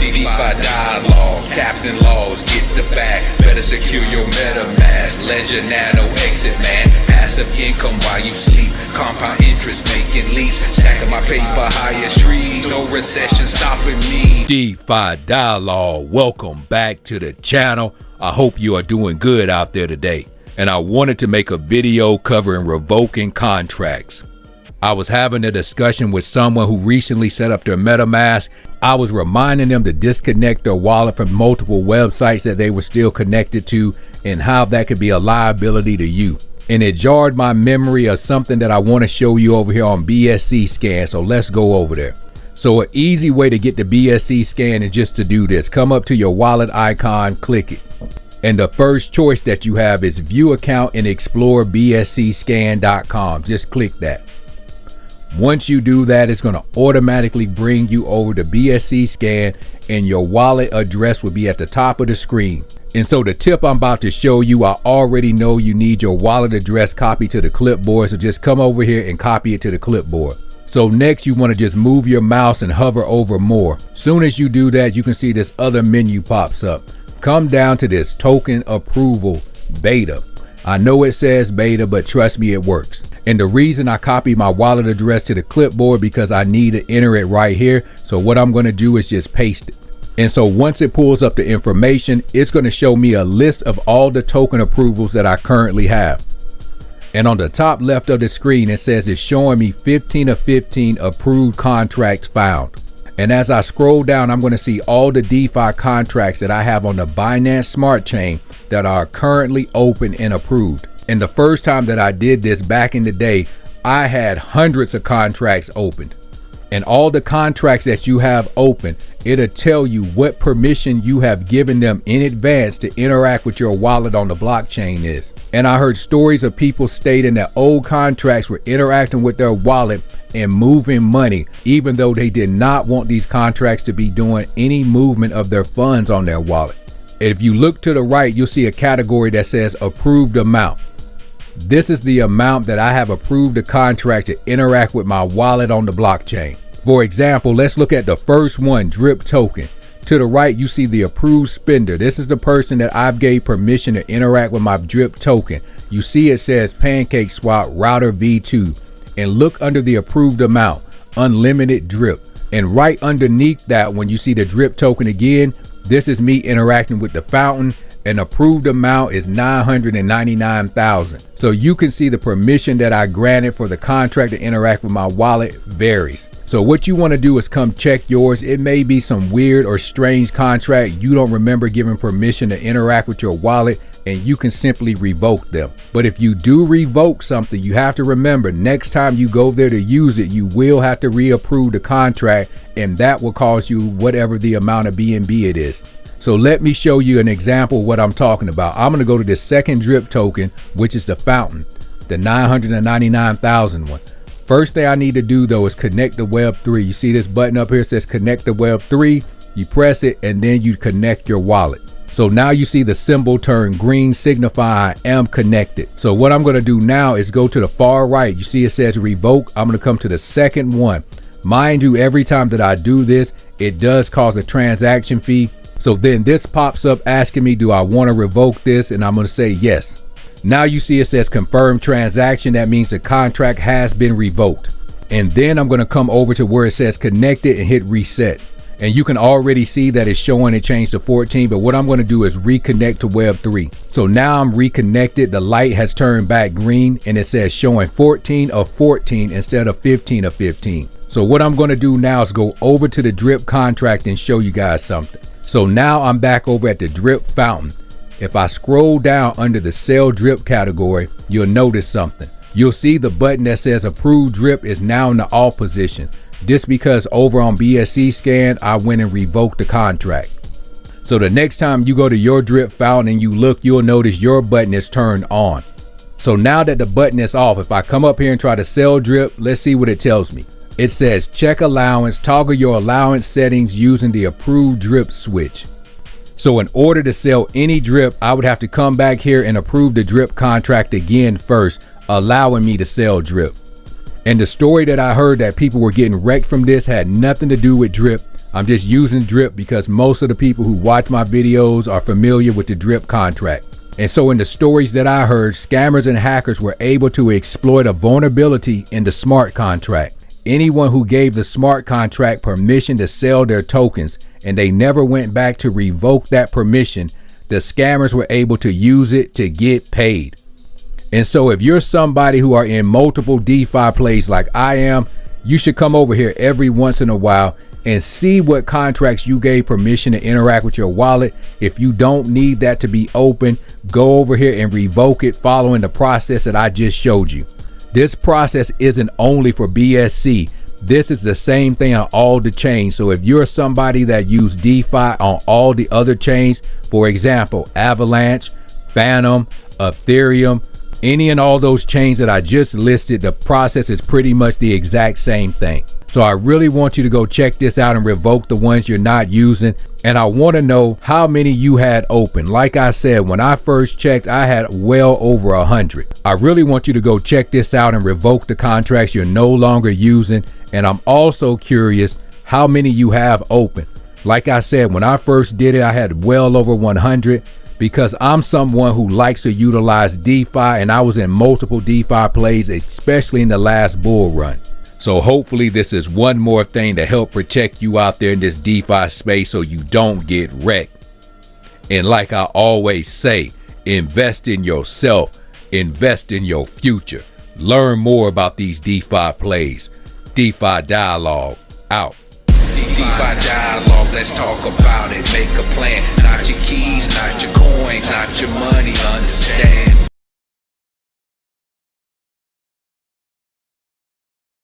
DeFi dialogue, Captain Laws, get the back. Better secure your MetaMask. Ledger Nano exit, man. Passive income while you sleep. Compound interest making leaps. Stacking my paper highest trees. No recession stopping me. DeFi dialogue, welcome back to the channel. I hope you are doing good out there today. And I wanted to make a video covering revoking contracts. I was having a discussion with someone who recently set up their MetaMask. I was reminding them to disconnect their wallet from multiple websites that they were still connected to and how that could be a liability to you. And it jarred my memory of something that I want to show you over here on BSC Scan. So let's go over there. So an easy way to get the BSC Scan is just to do this. Come up to your wallet icon, click it. And the first choice that you have is view account and explore bscscan.com. Just click that. Once you do that, it's going to automatically bring you over to BSC Scan and your wallet address will be at the top of the screen. And so the tip I'm about to show you, I already know you need your wallet address copied to the clipboard. So just come over here and copy it to the clipboard. So next you want to just move your mouse and hover over more. Soon as you do that, you can see this other menu pops up. Come down to this token approval beta. I know it says beta, but trust me, it works. And the reason I copy my wallet address to the clipboard because I need to enter it right here. So what I'm going to do is just paste it. And so once it pulls up the information, it's going to show me a list of all the token approvals that I currently have. And on the top left of the screen, it says it's showing me 15 of 15 approved contracts found. And as I scroll down, I'm going to see all the DeFi contracts that I have on the Binance Smart Chain that are currently open and approved. And the first time that I did this back in the day, I had hundreds of contracts opened. And all the contracts that you have open, it'll tell you what permission you have given them in advance to interact with your wallet on the blockchain is. And I heard stories of people stating that old contracts were interacting with their wallet and moving money, even though they did not want these contracts to be doing any movement of their funds on their wallet. If you look to the right, you'll see a category that says approved amount. This is the amount that I have approved a contract to interact with my wallet on the blockchain. For example, let's look at the first one, Drip token. To the right, you see the approved spender. This is the person that I've gave permission to interact with my Drip token. You see it says Pancake Swap Router V2. And look under the approved amount, unlimited drip. And right underneath that, when you see the Drip token again, this is me interacting with the fountain. And approved amount is 999,000. So you can see the permission that I granted for the contract to interact with my wallet varies. So what you want to do is come check yours. It may be some weird or strange contract you don't remember giving permission to interact with your wallet, and you can simply revoke them. But if you do revoke something, you have to remember next time you go there to use it, you will have to reapprove the contract, and that will cost you whatever the amount of BNB it is. So let me show you an example of what I'm talking about. I'm going to go to this second Drip token, which is the fountain, the 999,000 one. First thing I need to do though is connect the Web3. You see this button up here, it says connect the Web3. You press it and then you connect your wallet. So now you see the symbol turn green, signifying I am connected. So what I'm going to do now is go to the far right. You see it says revoke. I'm going to come to the second one. Mind you, every time that I do this, it does cause a transaction fee. So then this pops up asking me, do I want to revoke this? And I'm going to say yes. Now you see it says confirm transaction. That means the contract has been revoked. And then I'm going to come over to where it says connected and hit reset. And you can already see that it's showing it changed to 14. But what I'm going to do is reconnect to Web3. So now I'm reconnected. The light has turned back green and it says showing 14 of 14 instead of 15 of 15. So what I'm going to do now is go over to the Drip contract and show you guys something. So now I'm back over at the Drip fountain. If I scroll down under the sell drip category, you'll notice something. You'll see the button that says approved drip is now in the off position. This because over on BSC Scan, I went and revoked the contract. So the next time you go to your Drip fountain and you look, you'll notice your button is turned on. So now that the button is off, if I come up here and try to sell drip, let's see what it tells me. It says check allowance, toggle your allowance settings using the approved drip switch. So in order to sell any drip, I would have to come back here and approve the drip contract again first, allowing me to sell drip. And the story that I heard that people were getting wrecked from this had nothing to do with drip. I'm just using drip because most of the people who watch my videos are familiar with the drip contract. And so in the stories that I heard, scammers and hackers were able to exploit a vulnerability in the smart contract. Anyone who gave the smart contract permission to sell their tokens and they never went back to revoke that permission, the scammers were able to use it to get paid. And so if you're somebody who are in multiple DeFi plays like I am, you should come over here every once in a while and see what contracts you gave permission to interact with your wallet. If you don't need that to be open, go over here and revoke it following the process that I just showed you. This process isn't only for BSC. This is the same thing on all the chains. So if you're somebody that use DeFi on all the other chains, for example, Avalanche, Phantom, Ethereum, any and all those chains that I just listed, the process is pretty much the exact same thing. So I really want you to go check this out and revoke the ones you're not using. And I want to know how many you had open. Like I said, when I first checked, I had well over 100. I really want you to go check this out and revoke the contracts you're no longer using. And I'm also curious how many you have open. Like I said, when I first did it, I had well over 100. Because I'm someone who likes to utilize DeFi, and I was in multiple DeFi plays, especially in the last bull run. So hopefully this is one more thing to help protect you out there in this DeFi space so you don't get wrecked. And like I always say, invest in yourself, invest in your future. Learn more about these DeFi plays. DeFi Dialogue out. DeFi Dialogue, let's talk about it. Make a plan, not your keys, not your coins, not your money, understand.